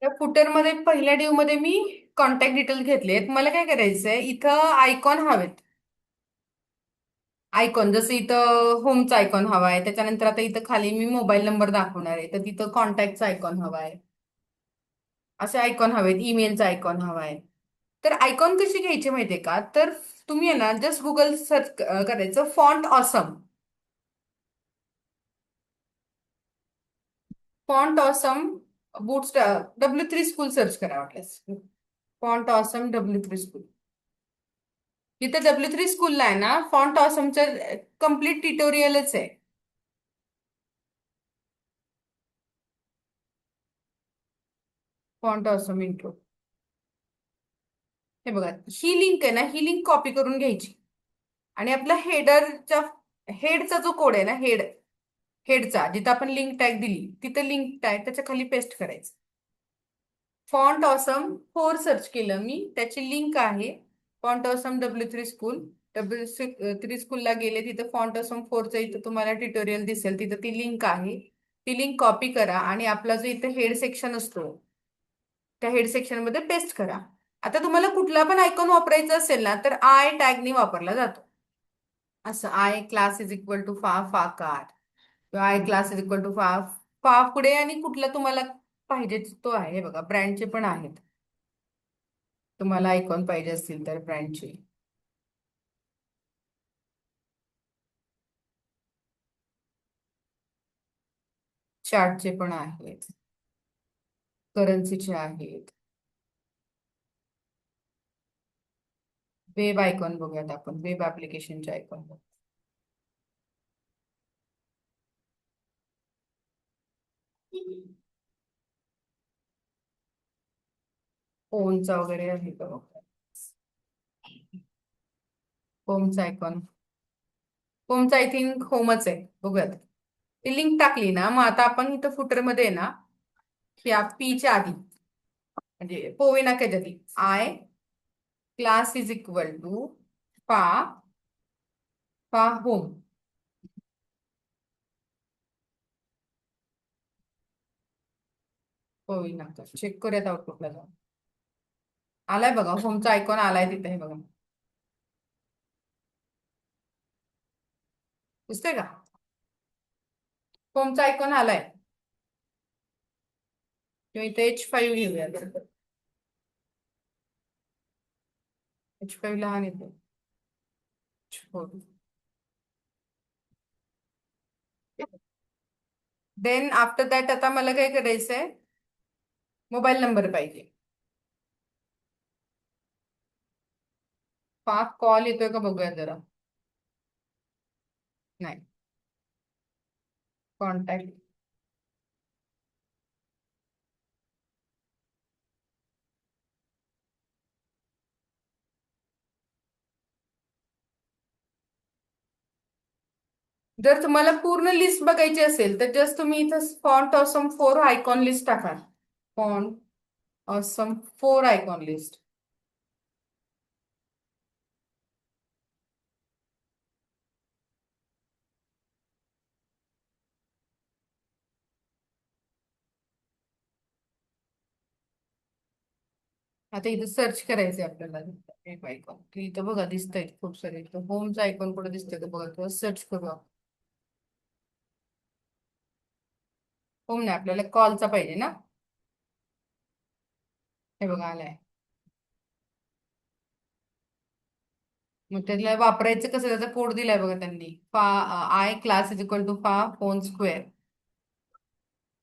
त्या फुटरमध्ये पहिल्या डिव मध्ये मी कॉन्टॅक्ट डिटेल्स घेतलेत. मला काय करायचंय, इथं आयकॉन हवेत. आयकॉन जसं इथं होमचा आयकॉन हवा आहे, त्याच्यानंतर आता इथं खाली मी मोबाईल नंबर दाखवणार आहे, तर तिथं कॉन्टॅक्टचा आयकॉन हवा आहे. असे आयकॉन हवेत, ईमेलचा आयकॉन हवा आहे. तर आयकॉन कशी घ्यायचे माहितीये का? तर तुम्ही आहे ना, जस्ट गुगल सर्च करायचं फॉन्ट ऑसम. फॉन्ट ऑसम बूट W3 स्कूल सर्च करा वाटल्यास. Font awesome W3 school. तिथे W3 स्कूलला आहे ना, फॉन्ट ऑसमचं कम्प्लीट ट्युटोरियलच आहे. Font awesome intro. हे बघा, ही लिंक आहे ना, ही लिंक कॉपी करून घ्यायची आणि आपला हेडरच्या हेडचा जो कोड आहे ना, हेडचा जिथं आपण लिंक टॅग दिली तिथं लिंक टॅग त्याच्या खाली पेस्ट करायचं. फॉन्ट ऑसम 4 सर्च केलं मी, त्याची लिंक आहे. Font awesome W3 school. W3 स्कूलला गेले, तिथं फॉन्ट ऑसम 4चं इथं तुम्हाला ट्युटोरियल दिसेल, तिथं ती लिंक आहे. ती लिंक कॉपी करा आणि आपला जो इथं हेड सेक्शन असतो त्या हेड सेक्शन मध्ये पेस्ट करा. आता तुम्हाला कुठला पण आयकॉन वापरायचा असेल ना, तर आय टॅगनी वापरला जातो. असं I class is equal to fa car, किंवा I class is equal to fa पुढे आणि कुठला तुम्हाला पाहिजे तो आहे. हे बघा, ब्रँडचे पण आहेत. तुम्हाला आयकॉन पाहिजे असतील तर ब्रँडचे. चार्टचे पण आहेत. करन्सीचे आहेत. वेब आयकॉन बघूयात आपण, वेब ऍप्लिकेशनचे आयकॉन. फोनचा वगैरे आहे का बघा. होमचा आयकॉन. होमचा आय थिंक होमच आहे, बघूयात. ती लिंक टाकली ना, मग आता आपण इथं फुटर मध्ये आहे ना, ह्या पीच्या आधी म्हणजे पोवे नाक्याच्या आधी I class is equal to fa fa home. पोवे नाका चेक करूयात आउटपुटला जाऊन. आलाय बघा, होमचा आयकॉन आलाय तिथे. हे बघा, दिसतंय का? होमचा आयकॉन आलाय. किंवा इथे H5 घेऊया. H5 लहान येतो. देन आफ्टर दॅट आता मला काय करायचंय, मोबाईल नंबर पाहिजे. फा कॉल येतोय का बघूया जरा. नाही. कॉन्टॅक्ट. जर तुम्हाला पूर्ण लिस्ट बघायची असेल तर जस्ट तुम्ही इथं फॉन्ट ऑसम 4 आयकॉन लिस्ट टाका. Font awesome 4 icon list. आता इथं सर्च करायचंय आपल्याला. एक आयकॉन इथं बघा दिसतंय खूप सारे. इथं होमचा आयकॉन कुठे दिसतंय का बघा, किंवा सर्च करू आपण. होम नाही, आपल्याला कॉलचा पाहिजे ना. हे बघा आलाय. मग त्याला वापरायचं कसं, त्याचा कोड दिलाय बघा त्यांनी. Fa I class is equal to fa phone square.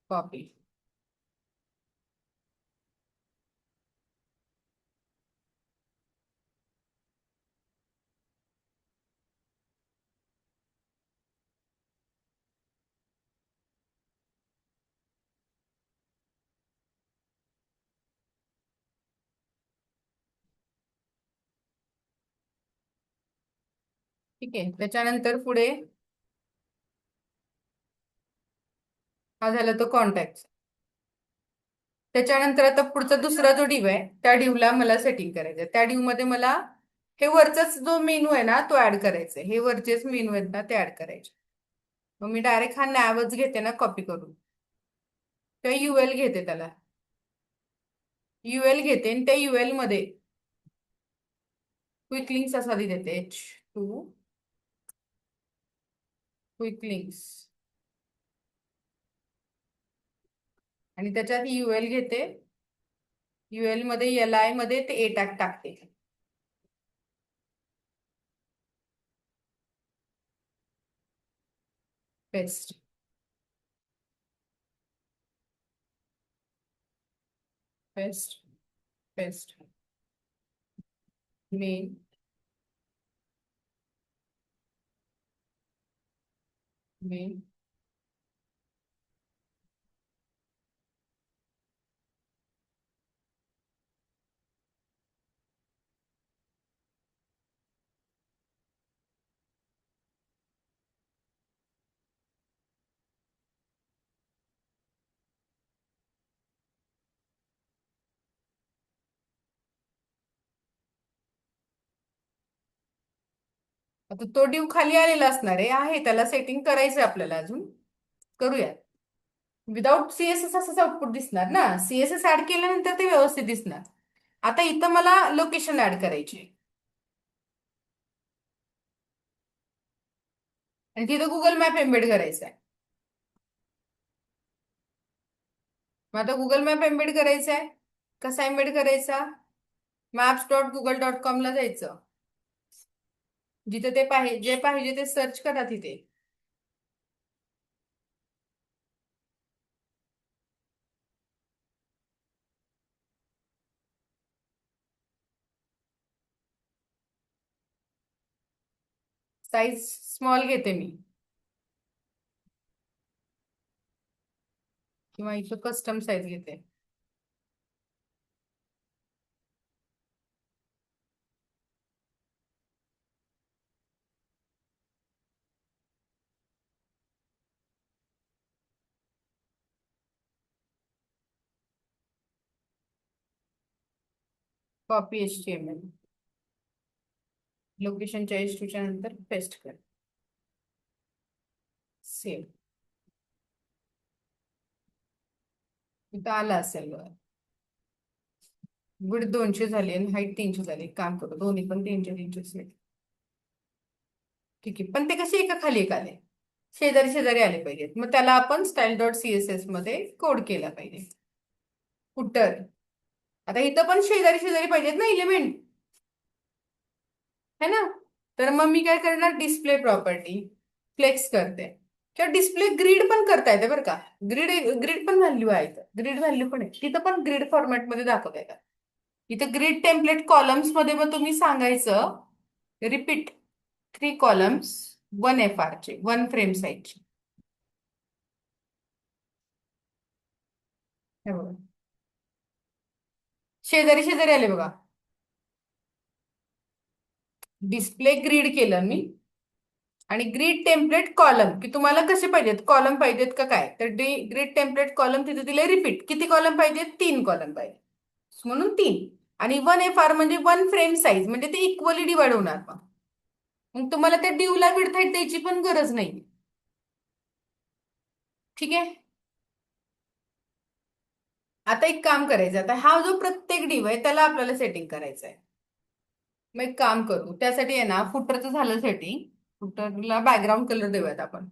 Copy. ठीक आहे, त्याच्यानंतर पुढे हा झाला तो कॉन्टॅक्ट. त्याच्यानंतर आता पुढचा दुसरा जो डिव आहे, त्या डिवला मला सेटिंग करायचं आहे. त्या डिव मध्ये मला हे वरचाच जो मेनू आहे ना तो ऍड करायचा आहे. हे वरचेच मेनू आहेत ना ते ऍड करायचे. मग मी डायरेक्ट हा नॅवच घेते ना कॉपी करून, किंवा UL घेते त्याला. UL घेते आणि त्या UL मध्ये क्विक लिंक्स असा देते H2 क्विक लिंक्स आणि त्याच्यात UL घेते. UL मध्ये LI मध्ये ते A टॅग टाकते. Paste paste paste main main आता तो ड्यू खाली आलेला असणार आहे त्याला सेटिंग करायचं आपल्याला अजून. करूया. विदाउट CSS असंच आउटपुट दिसणार ना. CSS ऍड केल्यानंतर ते व्यवस्थित दिसणार. आता इथं मला लोकेशन ऍड करायची आणि तिथं गुगल मॅप एम्बेड करायचा आहे. मग आता गुगल मॅप एम्बेड करायचा आहे. कसा एम्बेड करायचा? maps.google.com ला जायचं. जिथे ते पाहिजे जे पाहिजे ते सर्च करा तिथे. साईज स्मॉल घेते मी किंवा इथं कस्टम साईज घेते. कॉपी HTML लोकेशनच्या H2 च्या नंतर पेस्ट कर. सेव्ह. इथं आलं असेल बघा. विड्थ 200 झाली आणि हाईट 300 झाली. काम करू दोन्ही पण 300 300 सेट. ठीक आहे पण ते कसे एका खाली एक आले. शेजारी शेजारी आले पाहिजेत. मग त्याला आपण style.css मध्ये कोड केला पाहिजे. फुटर. आता इथं पण शेजारी शेजारी पाहिजेत ना एलिमेंट. है ना. तर मग मी काय करणार डिस्प्ले प्रॉपर्टी फ्लेक्स करते किंवा डिस्प्ले ग्रिड पण करता येते बरं का. ग्रिड ग्रिड पण व्हॅल्यू आहे ग्रिड व्हॅल्यू पण आहे तिथं पण ग्रिड फॉर्मॅटमध्ये दाखवता येतात. इथं ग्रिड टेम्पलेट कॉलम्स मध्ये मग तुम्ही सांगायचं रिपीट 3 कॉलम्स 1 FR चे 1 फ्रेम साईजचे. हे बघा शेजारी शेजारी आले बघा. डिस्प्ले ग्रिड केलं मी आणि ग्रिड टेम्पलेट कॉलम की तुम्हाला कसे पाहिजेत कॉलम पाहिजेत का काय तर ग्रिड टेम्पलेट कॉलम तिथे दिले रिपीट किती कॉलम पाहिजेत 3 कॉलम पाहिजे म्हणून 3 आणि 1 FR म्हणजे 1 फ्रेम साईज म्हणजे ते इक्वली डिवाइड होणार मग तुम्हाला त्या ड्यूला विड्थ हाईट द्यायची पण गरज नाही. ठीक आहे. आता एक काम करायचं आता हा जो प्रत्येक डिव आहे त्याला आपल्याला सेटिंग करायचं आहे. मग एक काम करू त्यासाठी आहे ना फुटरचं झालं सेटिंग. फुटरला बॅकग्राऊंड कलर देऊयात आपण.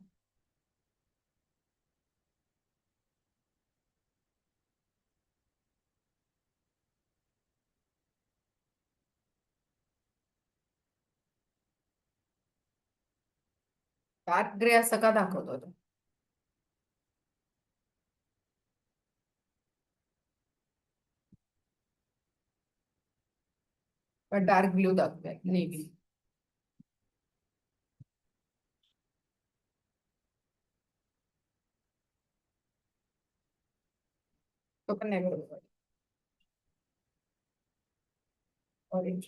डार्क ग्रे असं का दाखवतो तो? पण डार्क ब्ल्यू दाखवूयात नेव्ही. तो पण नाही बरोबर. ऑरेंज.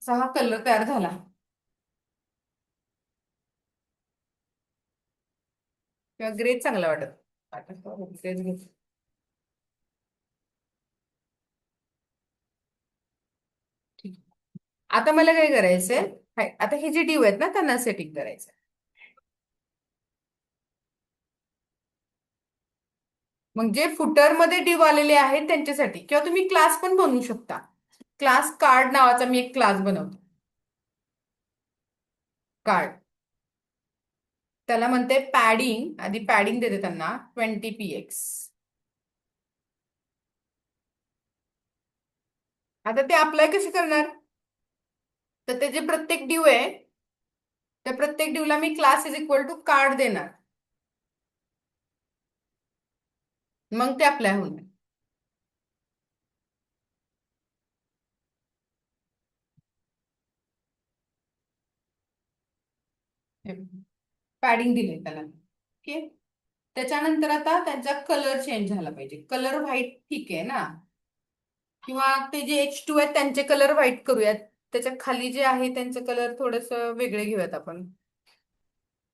हा कलर तयार झाला. किंवा ग्रे चांगला वाटत. ग्रेच घेतो. ठीक. आता मला काय करायचंय आता हे जे डिव आहेत ना त्यांना सेटिंग करायचं. मग जे फुटर मध्ये डिव आलेले आहेत त्यांच्यासाठी, किंवा तुम्ही क्लास पण बनवू शकता. क्लास कार्ड नावाचा मी एक क्लास बनवतो. कार्ड, त्याला म्हणते पॅडिंग. आधी पॅडिंग देते त्यांना 20 px. आता ते अप्लाय कसे करणार? तर ते जे प्रत्येक ड्यू आहे, त्या प्रत्येक ड्यूला मी class is equal to card देणार. मग ते अप्लाय होणार. पॅडिंग दिले त्याला. ओके. त्याच्यानंतर आता त्यांचा कलर चेंज झाला पाहिजे. कलर व्हाईट ठीक आहे ना, किंवा ते जे H2 आहेत त्यांचे कलर व्हाईट करूयात. त्याच्या खाली जे आहे त्यांचं कलर थोडस वेगळे घेऊयात आपण.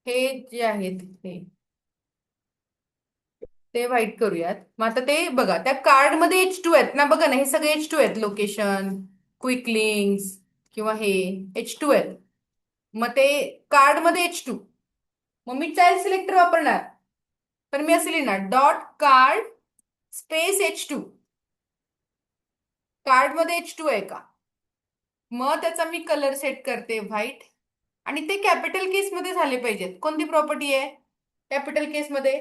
हे जे आहेत ते व्हाईट करूयात. मग आता ते बघा, त्या कार्ड मध्ये H2 आहेत ना, बघा ना, हे सगळे H2 आहेत. लोकेशन, क्विक लिंक्स किंवा हे H2 आहेत. मग ते कार्ड मध्ये H2. मग मी चाइल्ड सिलेक्टर वापरणार. तर मी असे लिहिणार dot card space H2. Card मध्ये H2 आहे का? मग त्याचा मी कलर सेट करते व्हाईट. आणि ते कॅपिटल केस मध्ये झाले पाहिजेत. कोणती प्रॉपर्टी आहे कॅपिटल केस मध्ये?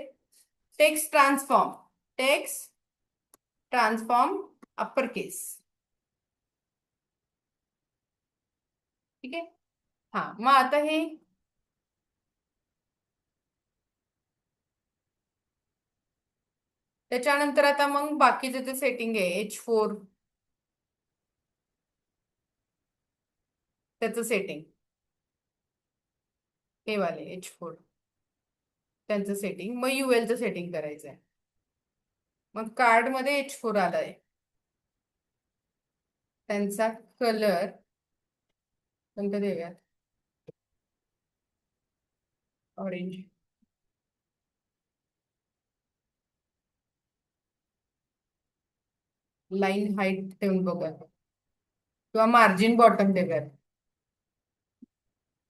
Text transform. Text transform upper case. ठीक आहे. हा, मग आता हे त्याच्यानंतर आता मग बाकीचे जे सेटिंग आहे H4, त्याचं सेटिंग, हे वाले H4 त्यांचं सेटिंग. मग UL चं सेटिंग करायचं आहे. मग कार्ड मध्ये H4 आलाय. त्यांचा कलर कोणता देऊयात? ऑरेंज. लाईन हाईट देऊन बघूयात, किंवा मार्जिन बॉटम देऊयात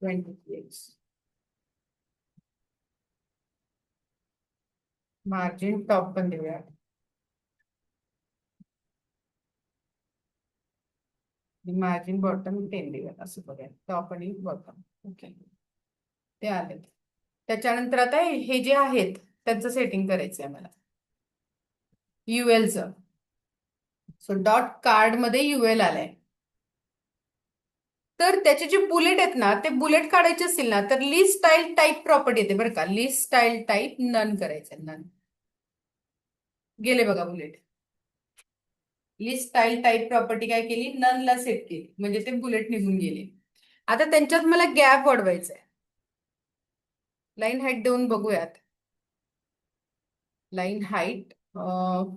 20 px. मार्जिन टॉप पण देऊयात. मार्जिन बॉटम 10 देऊयात. असं बघूया, टॉप आणि बॉटम. ओके, ते आले. त्याच्यानंतर आता हे जे आहेत त्यांचं सेटिंग करायचं आहे मला, UL चं. सो डॉट कार्ड मध्ये UL आलाय. तर त्याचे जे बुलेट आहेत ना, ते बुलेट काढायचे असतील ना, तर लिस्ट स्टाईल टाईप प्रॉपर्टी येते बरं का. लिस्ट स्टाईल टाईप नन करायचं. नन गेले बघा bullet. List style type property काय केली? नन ला सेट केली, म्हणजे ते बुलेट निघून गेले. आता त्यांच्यात मला गॅप वाढवायचा आहे. लाईन हाईट देऊन बघूयात. लाईन हाईट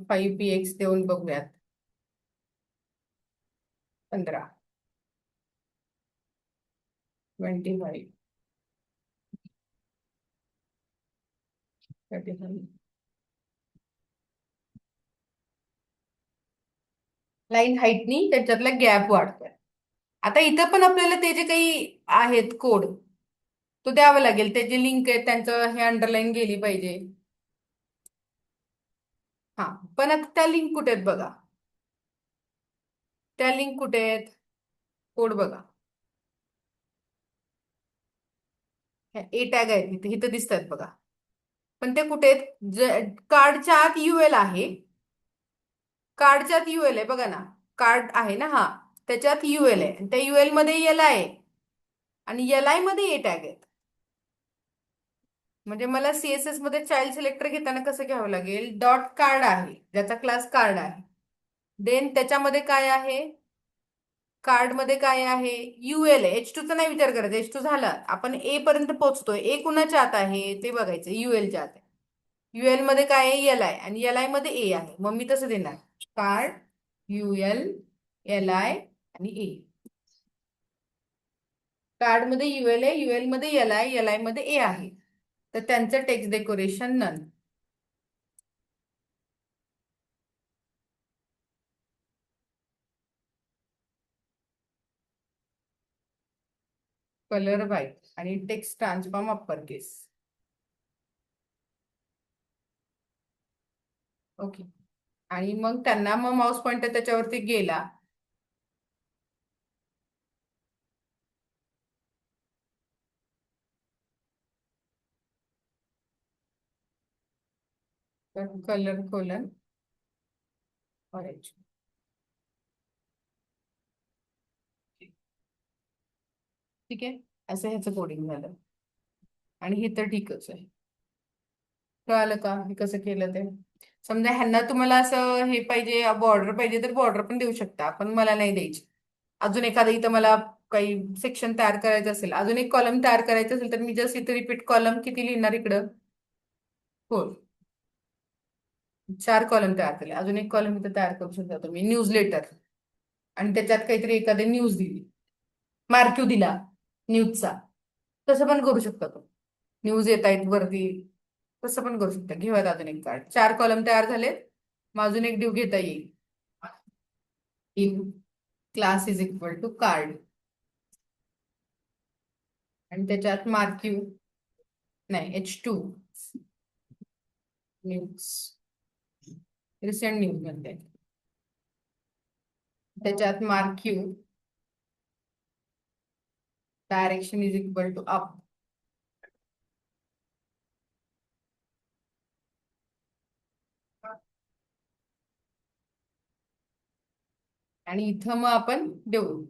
5 px देऊन बघूयात. 15, 25, 35. लाईन हाईटनी त्याच्यातला गॅप वाढतोय. आता इथं पण आपल्याला ते जे काही आहेत कोड, तो द्यावा लागेल. ते जे लिंक आहे त्यांचं हे अंडरलाईन गेली पाहिजे. हा, पण आता त्या लिंक कुठे आहेत बघा. त्या लिंक कुठे आहेत? कोड बघा. ए टॅग आहेत इथे, इथं दिसत आहेत बघा. पण ते कुठे आहेत? कार्डच्या आत UL आहे. कार्डच्या आत UL आहे बघा ना. कार्ड आहे ना, हा, त्याच्यात UL आहे. त्या UL मध्ये LI आहे, आणि LI मध्ये ए टॅग आहेत. म्हणजे मला CSS मध्ये चाइल्ड सिलेक्टर घेताना कसं घ्यावं लागेल? डॉट कार्ड आहे, ज्याचा क्लास कार्ड आहे. देन त्याच्यामध्ये काय आहे? कार्ड मध्ये काय आहे? UL आहे. H2 चा नाही विचार करायचा, H2 झाला. आपण A पर्यंत पोहोचतोय. ए कुणाच्या आत आहे ते बघायचं. UL च्या आत आहे. UL मध्ये काय आहे? LI, आणि LI मध्ये A आहे. मग मी तसं देणार कार्ड UL LI आणि A. कार्ड मध्ये UL आहे, UL मध्ये LI, LI मध्ये A आहे. तर त्यांचं text decoration none. Colour white आणि text transform upper case. Okay. आणि मग त्यांना मग माऊस पॉइंटर त्याच्यावरती गेला. तर कलर कोलन ऑरेंज. ठीक आहे. असं ह्याचं कोडिंग झालं. आणि हे तर ठीकच आहे. कळालं का हे कसं केलं ते? समजा ह्यांना तुम्हाला असं हे पाहिजे, बॉर्डर पाहिजे तर बॉर्डर पण देऊ शकता, पण मला नाही द्यायची. अजून एखादं इथं मला काही सेक्शन तयार करायचं असेल, अजून एक कॉलम तयार करायचं असेल, तर मी जस्ट इथे रिपीट कॉलम किती लिहिणार इकडं? हो, 4 कॉलम तयार केले. अजून एक कॉलम इथं तयार करू शकता तुम्ही, न्यूज लेटर. आणि त्याच्यात काहीतरी एखादी न्यूज दिली, मार्क्यू दिला न्यूजचा. तसं पण करू शकता तो. न्यूज येत आहेत वरती, तसं पण करू शकता. घेऊयात अजून एक कार्ड. 4 कॉलम तयार झाले. मग अजून एक ड्यू घेता येईल. In class is equal to card. आणि त्याच्यात मार्क्यू, नाही, H2 न्यूज, रिसेंट न्यूज म्हणते. त्याच्यात marquee direction is equal to up. आणि इथं मग आपण देऊ.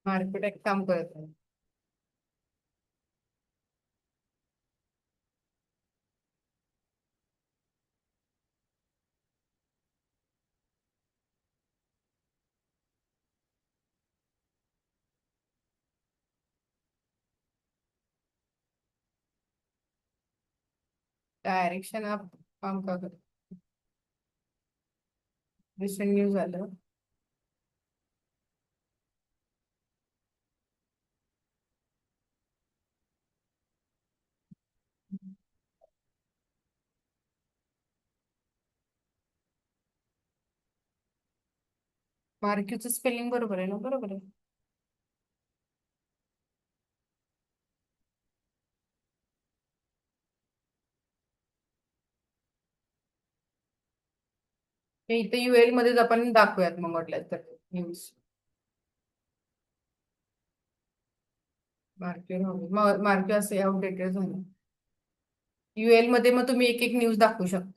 मार्केट एक काम करत आहे. डायरेक्शन अप काम करत. रिसेंट न्यूज आलं. मार्क्यूचं स्पेलिंग बरोबर आहे ना? बरोबर आहे. हे इथे UL मध्येच आपण दाखवूयात मग म्हटलं तर न्यूज. मार्क्यू असे आउटडेटेड झालं. UL मध्ये मग तुम्ही एक एक न्यूज दाखवू शकता.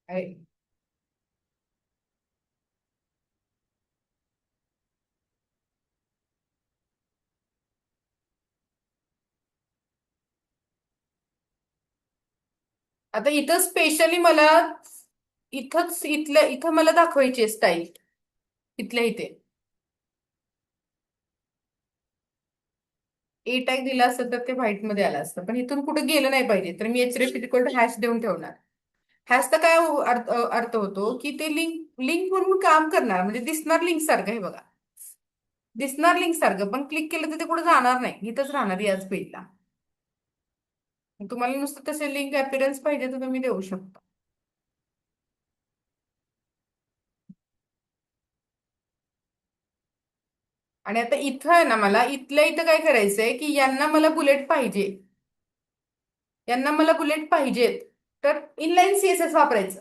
आहे. आता इथं स्पेशली मला इथल्या इथं मला दाखवायची स्टाईल. इथल्या इथे ए टॅग दिला असतं तर ते व्हाईट मध्ये आलं असतं, पण इथून कुठे गेलं नाही पाहिजे, तर मी hॅश देऊन ठेवणार. हॅशचा काय अर्थ होतो की ते लिंक लिंक म्हणून काम करणार, म्हणजे दिसणार लिंक सारखं. हे बघा, दिसणार लिंक सारखं, पण क्लिक केलं तर ते कुठे जाणार नाही, इथंच राहणार याच पेजला. तुम्हाला नुसतं तसे लिंक अपीरन्स पाहिजे तर तुम्ही देऊ शकता. आणि आता इथं आहे ना, मला इथल्या इथं काय करायचंय की यांना मला बुलेट पाहिजे, यांना मला बुलेट पाहिजेत, तर इनलाईन CSS वापरायचं.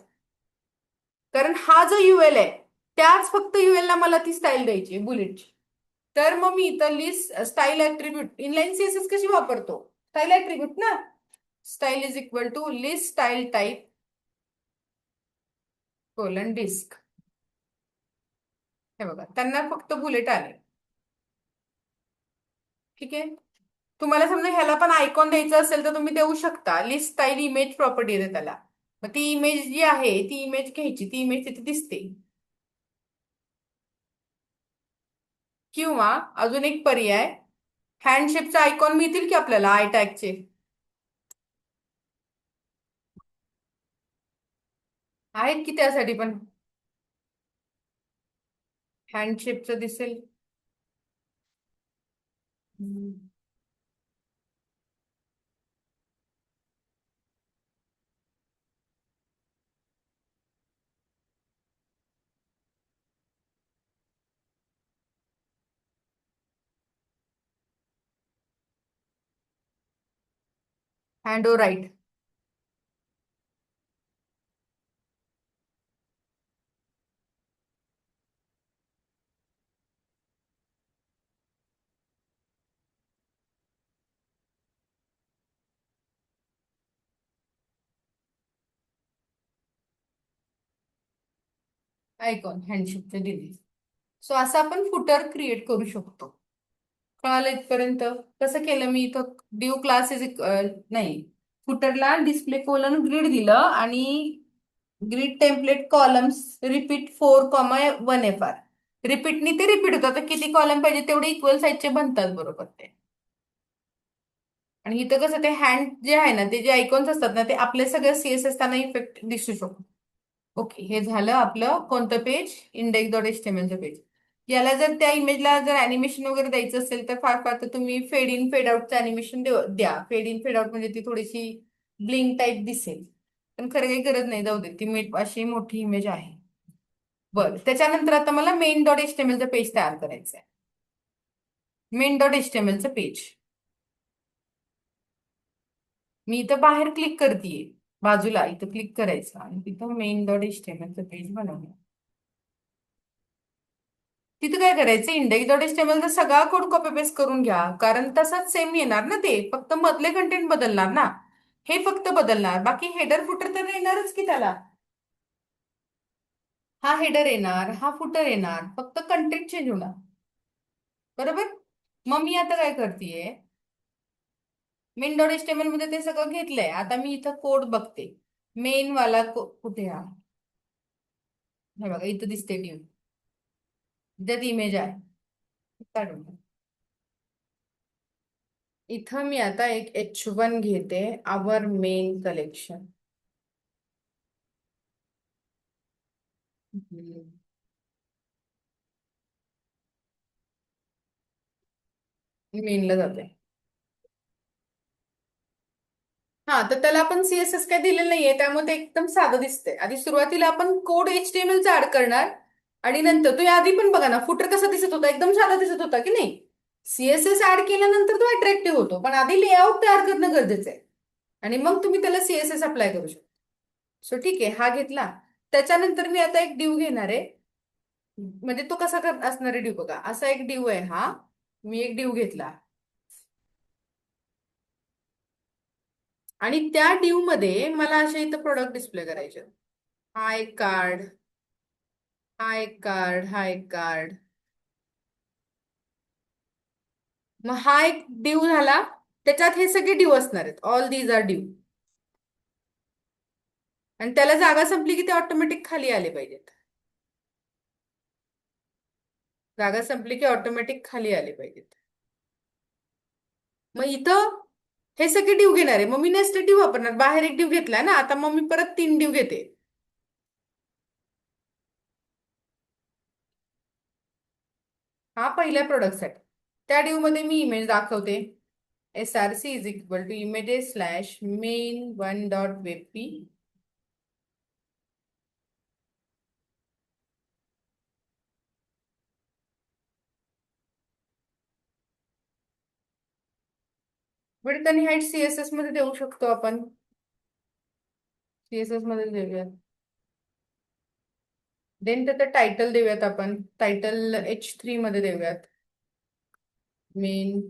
कारण हा जो UL आहे, त्याच फक्त UL ला मला ती स्टाईल द्यायची बुलेटची. तर मग मी इथं list style attribute, inline CSS कशी वापरतो? स्टाईल ऍट्रिब्यूट ना. Style is equal to list style type colon disc. हे बघा, त्यांना फक्त बुलेट आले. ठीक आहे. तुम्हाला समजा ह्याला पण आयकॉन द्यायचं असेल तर तुम्ही देऊ शकता. लिस्ट स्टाईल इमेज प्रॉपर्टी आहे त्याला. मग ती इमेज जी आहे ती इमेज घ्यायची, ती इमेज तिथे दिसते. किंवा अजून एक पर्याय, हँडशेपचा आयकॉन मिळतील की आपल्याला आय टॅगचे. आहेत की त्यासाठी पण हँडशेपचं दिसेल. हँड ओ राईट. आयकॉन हँडशेपचे दिले. सो असं आपण फुटर क्रिएट करू शकतो. कळालं इथपर्यंत? कसं केलं मी इथं ड्यू क्लासेस नाही, फुटरला डिस्प्ले कोलन ग्रिड दिलं आणि grid template columns repeat 4,1 FR. रिपीटनी ते रिपीट होतं. तर किती कॉलम पाहिजे तेवढे इक्वल साईजचे बनतात बरोबर ते. आणि इथं कसं ते हँड जे आहे ना, ते जे आयकॉन्स असतात ना, ते आपले सगळे सीएसएस त्यांना इफेक्ट दिसू शकतो. ओके, हे झालं आपलं कोणतं पेज, index.htmlचं पेज. याला जर त्या इमेजला जर अॅनिमेशन वगैरे द्यायचं असेल तर फार फार तर तुम्ही फेड इन फेड आउटचं अॅनिमेशन द्या. फेड इन फेड आउट म्हणजे ती थोडीशी ब्लिंक टाईप दिसेल. पण खरं काही गरज नाही, जाऊ दे, ती अशी मोठी इमेज आहे. बरं, त्याच्यानंतर आता मला main dot H T M एलचं पेज तयार करायचं आहे. Main dot H T M एलचं पेज मी इथं बाहेर क्लिक करतेय. बाजूला इथं क्लिक करायचं आणि तिथं main dot H T M एलचं पेज बनवलं. तिथं काय करायचं, index.html सगळा कोड कॉपी पेस्ट करून घ्या, कारण तसाच सेम येणार ना, ते फक्त मधले कंटेंट बदलणार ना. हे फक्त बदलणार, बाकी हेडर फुटर तर येणारच की त्याला. हा हेडर येणार, हा फुटर येणार, फक्त कंटेंट चेंज होणार. बरोबर. मग मी आता काय करतेय, main.html मध्ये ते सगळं घेतलंय. आता मी इथं कोड बघते. मेन वाला कुठे हा, हे बघा इथं दिसते ड्यू, त्यात इमेज आहे. काढून इथं मी आता एक H1 घेते, आवर मेन कलेक्शन. मेनला जाते. हा, तर त्याला आपण सीएसएस काय दिलेलं नाहीये, त्यामुळे ते एकदम साधं दिसतंय. आधी सुरुवातीला आपण कोड HTML चा ऍड करणार आणि नंतर तो आधी पण बघा ना, फुटर कसा दिसत होता, एकदम साधा दिसत होता की नाही. सीएसएस ऍड केल्यानंतर तो अट्रॅक्टिव्ह होतो, पण आधी लेआउट तयार करणं गरजेचं आहे. आणि मग तुम्ही त्याला सीएसएस अप्लाय करू शकता. सो ठीक आहे, हा घेतला. त्याच्यानंतर मी आता एक ड्यू घेणार आहे. म्हणजे तो कसा असणार आहे ड्यू बघा, असा एक ड्यू आहे हा. मी एक ड्यू घेतला आणि त्या ड्यू मध्ये मला असे इथं प्रोडक्ट डिस्प्ले करायचे. हा एक कार्ड, हा एक कार्ड, हा एक कार्ड. मग हा एक ड्यू झाला. त्याच्यात हे सगळे ड्यू असणार आहेत, ऑल दीज आर ड्यू. आणि त्याला जागा संपली की ते ऑटोमॅटिक खाली आले पाहिजेत. जागा संपली की ऑटोमॅटिक खाली आले पाहिजेत. मग इथं हे सगळे ड्यू घेणार आहे. मग मी नेस्टेड ड्यू वापरणार. बाहेर एक ड्यू घेतलाय ना, आता मग मी परत 3 ड्यू घेते. हा पहिल्या प्रोडक्टसाठी. त्या ड्यू मध्ये मी इमेज दाखवते. SRC is equal to images slash main 1.webp. Width आणि हाईट सीएसएस मध्ये देऊ शकतो आपण. सीएसएस मध्ये देऊयात. देन त्याचं टायटल देऊयात आपण. टायटल H3 मध्ये देऊयात. मेन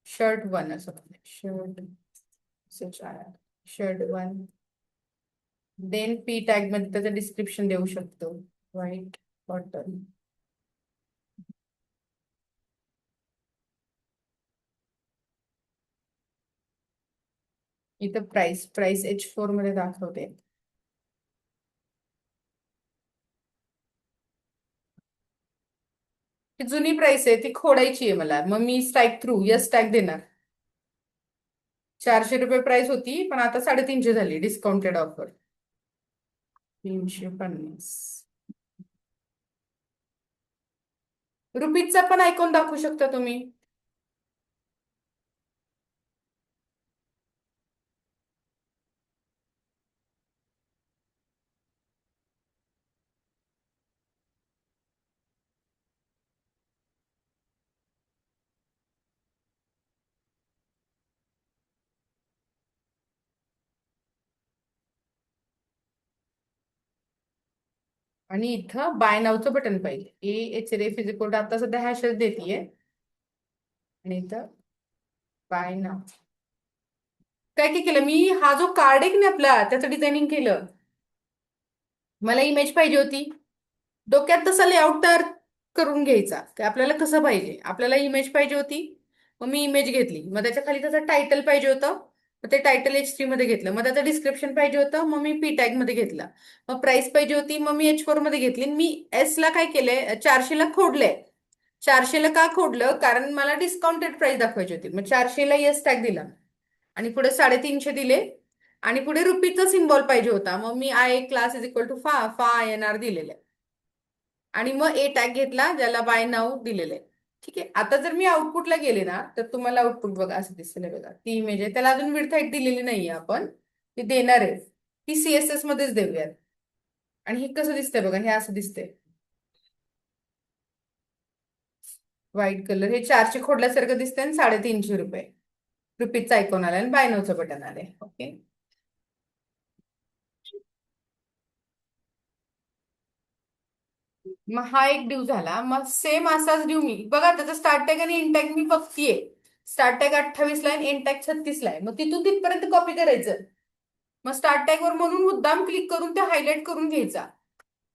शर्ट 1 असं शर्ट 1. देन पी टॅग मध्ये त्याचं डिस्क्रिप्शन देऊ शकतो. White cotton. इथं प्राइस H4 मध्ये दाखवते. ती जुनी प्राइस आहे, ती खोडायची आहे मला. मग मी स्ट्राईक थ्रू यस टॅग देणार. 400 रुपये प्राइस होती, पण आता 350 झाली डिस्काउंटेड ऑफर. 350. रुपीजचा पण आयकॉन दाखवू शकता तुम्ही. आणि इथं बाय नावचं बटन पाहिजे. एच रे फिजिकोड आता सध्या हॅशच देतीये. आणि इथं बाय नाव. काय काय केलं मी, हा जो कार्ड आहे की नाही आपला, त्याचं डिझायनिंग केलं. मला इमेज पाहिजे होती, डोक्यात तसा लेआउट तयार करून घ्यायचा की आपल्याला कसं पाहिजे. आपल्याला इमेज पाहिजे होती, मग मी इमेज घेतली. मग त्याच्या खाली त्याचं टायटल पाहिजे होतं, मग ते टायटल H3 मध्ये घेतलं. मग त्याचं डिस्क्रिप्शन पाहिजे होतं, मग मी P टॅग मध्ये घेतला. मग प्राइस पाहिजे होती, मग मी H4 मध्ये घेतली. मी एस ला काय केलंय, 400 ला खोडलंय. 400 ला का खोडलं, कारण मला डिस्काउंटेड प्राइस दाखवायची होती. मग 400 ला येस टॅग दिला आणि पुढे 350 दिले. आणि पुढे रुपीचा सिम्बॉल पाहिजे होता, मग मी I class is equal to fa INR दिलेलं आहे. आणि मग ए टॅग घेतला, ज्याला बाय नाव दिलेलं आहे. ठीक आहे. आता जर मी आउटपुटला गेले ना, तर तुम्हाला आउटपुट बघा असं दिसतंय. बघा ती इमेज आहे, त्याला अजून विड्थ हाईट दिलेली नाहीये आपण. ती देणार आहे, ती CSS मध्येच देऊयात. आणि हे कसं दिसतंय बघा, हे असं दिसतंय. व्हाईट कलर, हे 400 खोडल्यासारखं दिसतंय आणि 350 रुपये. रुपीजचा आयकॉन आलाय आणि बाय नावचं बटन आलंय. ओके. मग हा एक ड्यू झाला. मग सेम असाच ड्यू मी बघा, त्याचा स्टार्ट टॅग आणि एंड टॅग मी बघतीये. स्टार्ट टॅग 28 ला आहे, एंड टॅग 36 ला आहे. मग तिथून तिथपर्यंत कॉपी करायचं. मग स्टार्ट टॅग वर म्हणून मुद्दाम क्लिक करून ते हायलाइट करून घ्यायचा.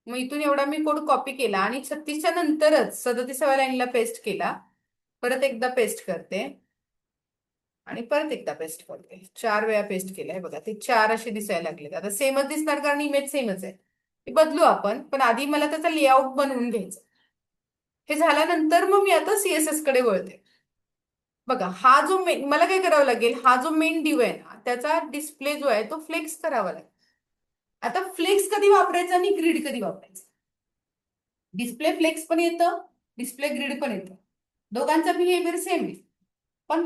मग इथून एवढा मी कोड कॉपी केला आणि 36च्या नंतरच 37व्या लाईनला पेस्ट केला. परत एकदा पेस्ट करते आणि परत एकदा पेस्ट करते. 4 वेळा पेस्ट केलाय बघा, ते 4 असे दिसायला लागले. आता सेमच दिसणार कारण इमेज सेमच आहे. ते बदलू आपण, पण आधी मला त्याचा लेआउट बनवून घ्यायचा. हे झाल्यानंतर मग मी आता CSS कडे वळते. बघा हा जो मेन, मला काय करावं लागेल, हा जो मेन डिव आहे ना, त्याचा डिस्प्ले जो आहे तो फ्लेक्स करावा लागेल. आता फ्लेक्स कधी वापरायचं आणि ग्रिड कधी वापरायचं. डिस्प्ले फ्लेक्स पण येतं, डिस्प्ले ग्रिड पण येतं. दोघांचा बिहेवियर सेम आहे. पण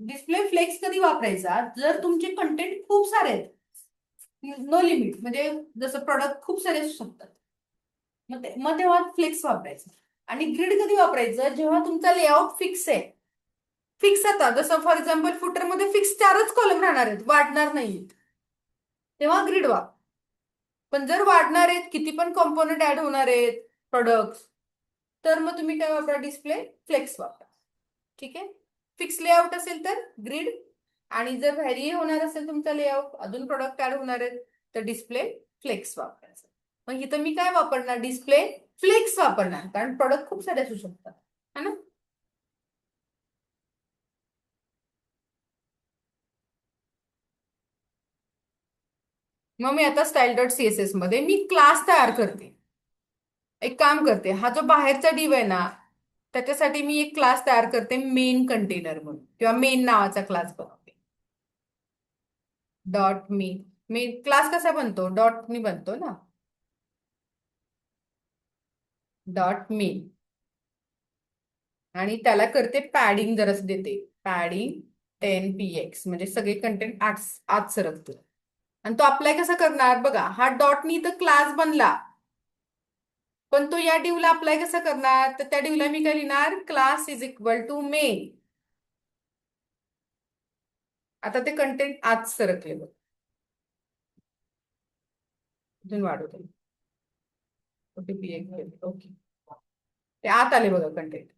डिस्प्ले फ्लेक्स कधी वापरायचा, जर तुमचे कंटेंट खूप सारे आहेत, नो लिमिट, म्हणजे जसं प्रोडक्ट खूप सारे असू शकतात. मग तेव्हा फ्लेक्स वापरायचं. आणि ग्रिड कधी वापरायचं, जेव्हा तुमचा लेआउट फिक्स आहे. फिक्स आता जसं फॉर एक्झाम्पल फुटर मध्ये फिक्स 4च कॉलम राहणार आहेत, वाढणार नाहीत, तेव्हा ग्रिड वापर. पण जर वाढणार आहेत, किती पण कॉम्पोनंट ऍड होणार आहेत प्रोडक्ट, तर मग तुम्ही काय वापरा, डिस्प्ले फ्लेक्स वापरा. ठीक आहे. फिक्स लेआउट असेल तर ग्रिड, आणि जर व्हॅरी होणार असेल तुमचा लेआउट, अजून प्रोडक्ट ऍड होणार आहेत, तर डिस्प्ले फ्लेक्स वापरायचं. मग इथं मी काय वापरणार, डिस्प्ले फ्लेक्स वापरणार, कारण प्रोडक्ट खूप सारे असू शकतात, है ना. मग मी आता style.css मध्ये मी क्लास तयार करते. एक काम करते, हा जो बाहेरचा डिव आहे ना, त्याच्यासाठी मी एक क्लास तयार करते, मेन कंटेनर म्हणून, किंवा मेन नावाचा क्लास बनवते. Dot main. मेन क्लास कसा बनतो, डॉट मी बनतो ना. Dot main. आणि त्याला करते पॅडिंग, जरास देते पॅडिंग 10 px, म्हणजे सगळे कंटेंट आत आत सरकतो. आणि तो अप्लाय कसा करणार बघा, हा डॉटनी तर क्लास बनला, पण तो या डिवला अप्लाय कसा करणार, तर त्या डिवला मी काय लिहिणार, class is equal to main. आता ते कंटेंट आत सरकले बघ. अजून वाढवतो. ओटीपी ओके, ते आत आले बघा कंटेंट.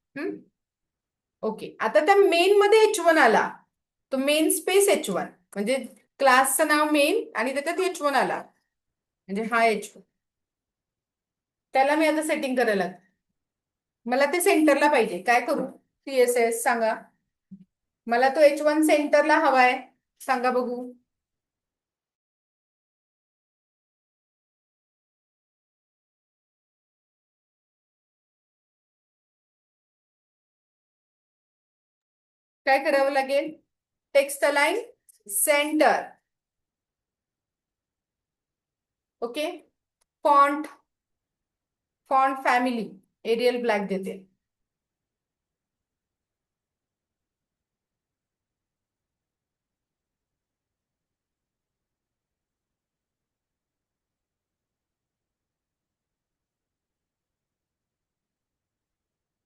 ओके. आता त्या मेन मध्ये H1 आला, तो मेन स्पेस H1, म्हणजे क्लासचं नाव मेन आणि त्याच्यात H1 आला, म्हणजे हा H1. त्याला मी आता सेटिंग करायला लागते. मला ते सेंटरला पाहिजे, काय करू, CSS सांगा. मला तो H1 सेंटरला हवाय, सांगा बघू. काय करावं लागेल? Text align centre. Okay. Font, font family Arial black देते.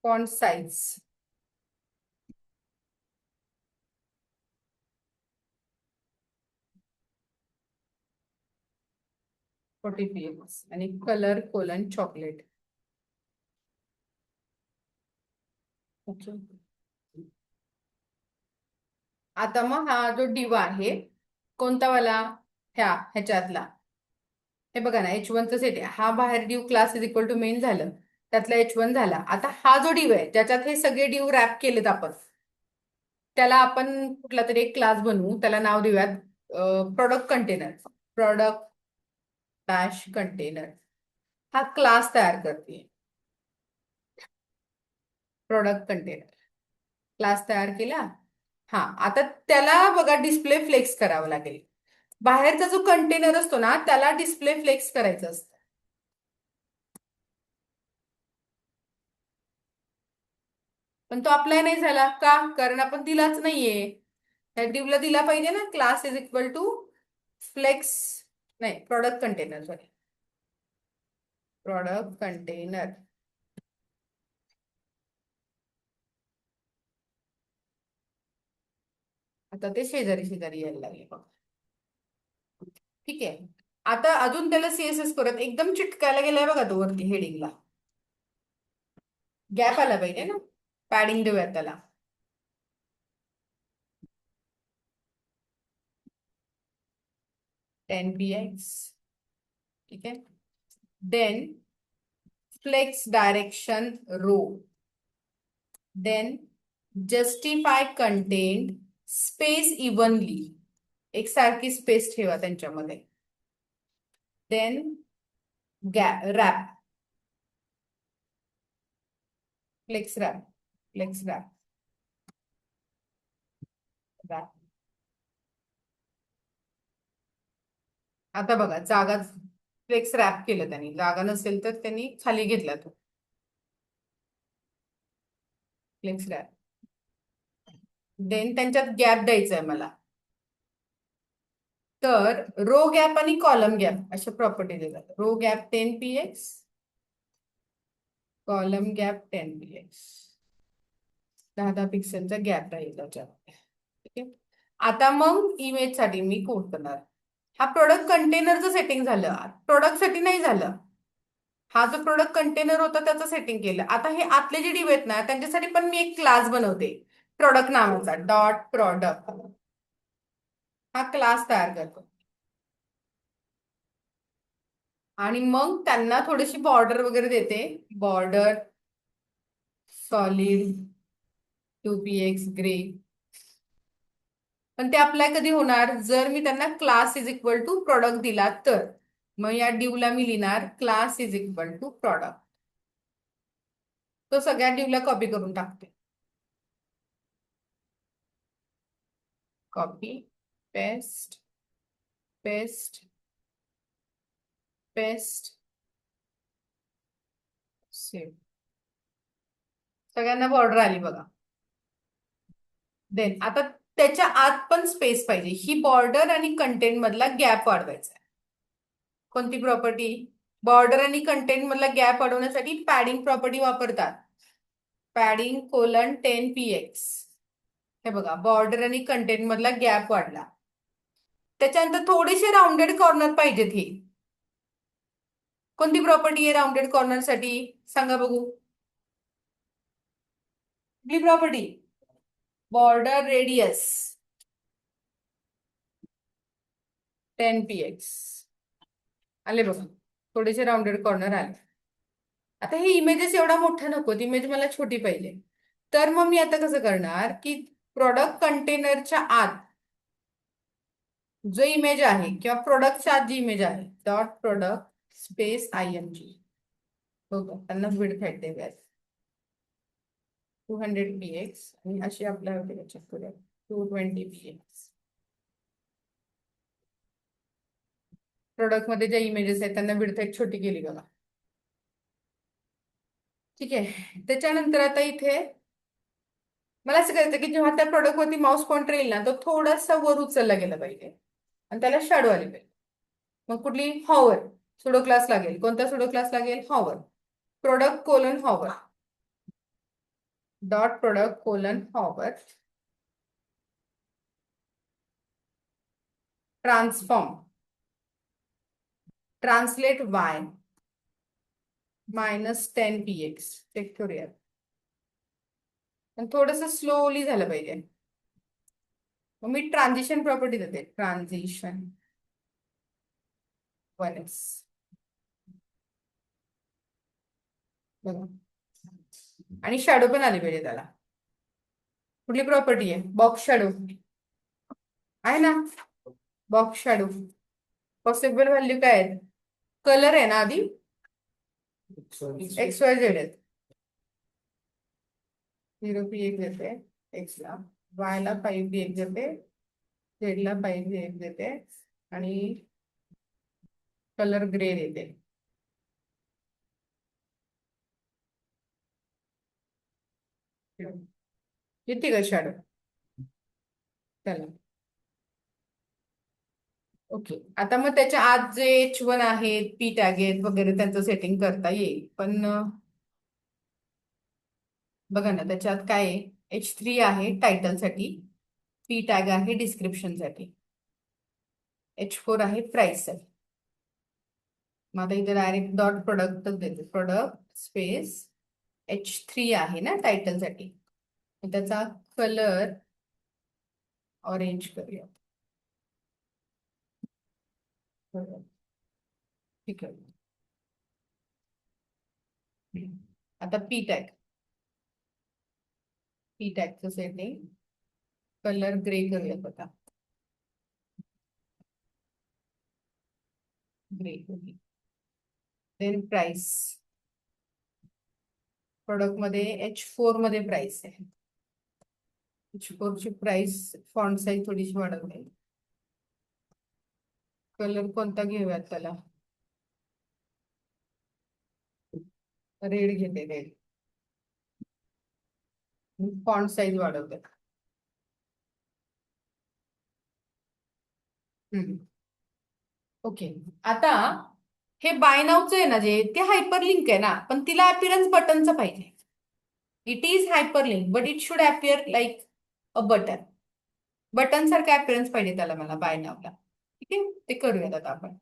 फॉन्ट साइज 40 px आणि कलर कोलन चॉकलेट. ओके. आता मग हा जो डिवा आहे कोणता वाला? ह्याच्यातला. हे बघा ना, H1चं सेट आहे. हा बाहेर div class is equal to main झालं, त्यातला H1 झाला. आता हा जो डिव आहे ज्याच्यात हे सगळे डिव रॅप केलेत आपण, त्याला आपण कुठला तरी एक क्लास बनवू. त्याला नाव देऊयात product container. Product dash container हा क्लास तयार करते. प्रोडक्ट कंटेनर क्लास तयार केला. हा, आता त्याला बघा डिस्प्ले फ्लेक्स करावं लागेल. बाहेरचा जो कंटेनर असतो ना त्याला डिस्प्ले फ्लेक्स करायचं असतं. पण तो अप्लाय नाही झाला का? कारण आपण दिलाच नाहीये. त्या डिवला दिला पाहिजे ना, class is equal to flex. नाही, product container, sorry, product container. आता ते शेजारी शेजारी यायला लागले बघ. ठीक आहे. आता अजून त्याला सीएसएस परत एकदम चिटकायला गेलाय बघा तो वरती हेडिंगला. गॅप आला पाहिजे ना. पॅडिंग देऊयात त्याला. 10 px. ठीक आहे. Then flex direction row. Then justify content space evenly. एकसारखी स्पेस ठेवा त्यांच्यामध्ये. Then wrap, flex wrap, flex wrap, wrap. आता बघा, जागा फ्लेक्स रॅप केलं त्यांनी. जागा नसेल तर त्यांनी खाली घेतला तो फ्लेक्स रॅप. देन त्यांच्यात गॅप द्यायचा आहे मला. तर रो गॅप आणि कॉलम गॅप अशा प्रॉपर्टी देतात. Row gap 10 px, column gap 10 px. 10 पिक्सेलचा गॅप राहील त्याच्यामध्ये. ठीक आहे. आता मग इमेज साठी मी कोड करणार. हा प्रोडक्ट कंटेनरचं सेटिंग झालं, प्रोडक्ट साठी नाही झालं. हा जो प्रोडक्ट कंटेनर होता त्याचं सेटिंग केलं. आता हे आतले जे डिव आहेत ना त्यांच्यासाठी पण मी एक क्लास बनवते प्रोडक्ट नावाचा. डॉट प्रोडक्ट हा क्लास तयार करतो. आणि मग त्यांना थोडीशी बॉर्डर वगैरे देते. Border solid 2px grey. पण ते अप्लाय कधी होणार? जर मी त्यांना class is equal to product दिला तर. मग या डिवला मी लिहिणार class is equal to product. तो सगळ्या डिवला कॉपी करून टाकते. Copy, paste, paste, paste, save. सगळ्यांना बॉर्डर आली बघा. देन आता त्याच्या आत पण स्पेस पाहिजे. ही बॉर्डर आणि कंटेंट मधला गॅप वाढवायचा आहे. कोणती प्रॉपर्टी? बॉर्डर आणि कंटेंट मधला गॅप वाढवण्यासाठी पॅडिंग प्रॉपर्टी वापरतात. Padding colon 10 px. हे बघा, बॉर्डर आणि कंटेंट मधला गॅप वाढला. त्याच्यानंतर थोडेसे राऊंडेड कॉर्नर पाहिजेत. ही कोणती प्रॉपर्टी आहे राऊंडेड कॉर्नर साठी? सांगा बघू. कुठली प्रॉपर्टी? Border radius 10 px. आले बघा, थोडेसे राऊंडेड कॉर्नर आले. आता हे इमेजेस एवढा मोठा नको, इमेज मला छोटी पाहिजे. तर मग मी आता कसं करणार की प्रोडक्ट कंटेनरच्या आत जो इमेज आहे किंवा प्रोडक्टच्या आत जी इमेज आहे डॉट प्रोडक्ट स्पेस img. बघा, त्यांना विड्थ हाईट देऊयात. 200 px आणि अशी आपल्याला चेक करूया 220 px. प्रोडक्ट मध्ये ज्या इमेजेस आहेत त्यांना विड्थ एक छोटी केली बघा. ठीक आहे. त्याच्यानंतर आता इथे मला असं करायचं की जेव्हा त्या प्रोडक्ट वरती माऊस पॉइंटर येईल ना तो थोडासा वर उचलला गेला पाहिजे आणि त्याला शॅडो आली पाहिजे. मग कुठली हॉवर सुडो क्लास लागेल. कोणता सुडो क्लास लागेल? Hover. Product colon hover dot product colon hover transform translate y -10 px. Check करूया. पण थोडस स्लोली झालं पाहिजे. मग मी ट्रान्झिशन प्रॉपर्टी देते. Transition 1s. बघा. आणि शॅडो पण आली पाहिजे त्याला. कुठली प्रॉपर्टी आहे? बॉक्स शॅडो आहे ना. बॉक्स शॅडो पॉसिबल व्हॅल्यू काय आहे? कलर आहे ना आधी XYZ आहेत. 0 px देते x ला, y ला 5 px देते, z ला 5 px देते आणि कलर ग्रे देते. किती का शॅडो त्याला. ओके. आता मग त्याच्या आत जे H1 आहेत पी टॅग आहेत वगैरे त्यांचं सेटिंग करता येईल. पण बघा ना त्याच्यात काय आहे? H3 आहे टायटल साठी, पी टॅग आहे डिस्क्रिप्शन साठी, H4 आहे प्राइस साठी. मग आता इथे डायरेक्ट डॉट प्रोडक्टच देते. प्रोडक्ट स्पेस H3 आहे ना टायटल साठी. त्याचा कलर ऑरेंज करूया. ठीक आहे. आता पी टॅगचं सेटिंग कलर ग्रे करूयात आता. Grey then price. प्रोडक्ट मध्ये H4 मध्ये प्राइस आहे. H4 ची प्राइस फॉन्ट साईज थोडीशी वाढवली. कलर कोणता घेऊयात त्याला? रेड घेते. रेड. फॉन्ट साईज वाढवते. ओके. आता हे बाय नावचं आहे ना जे ते हायपर लिंक आहे ना, पण तिला अपिअरन्स बटनचं पाहिजे. It is hyper link but it should appear like a button. Button सारखं अपिअरन्स पाहिजे त्याला मला बाय नावला. ठीक आहे. ते करूयात आता आपण.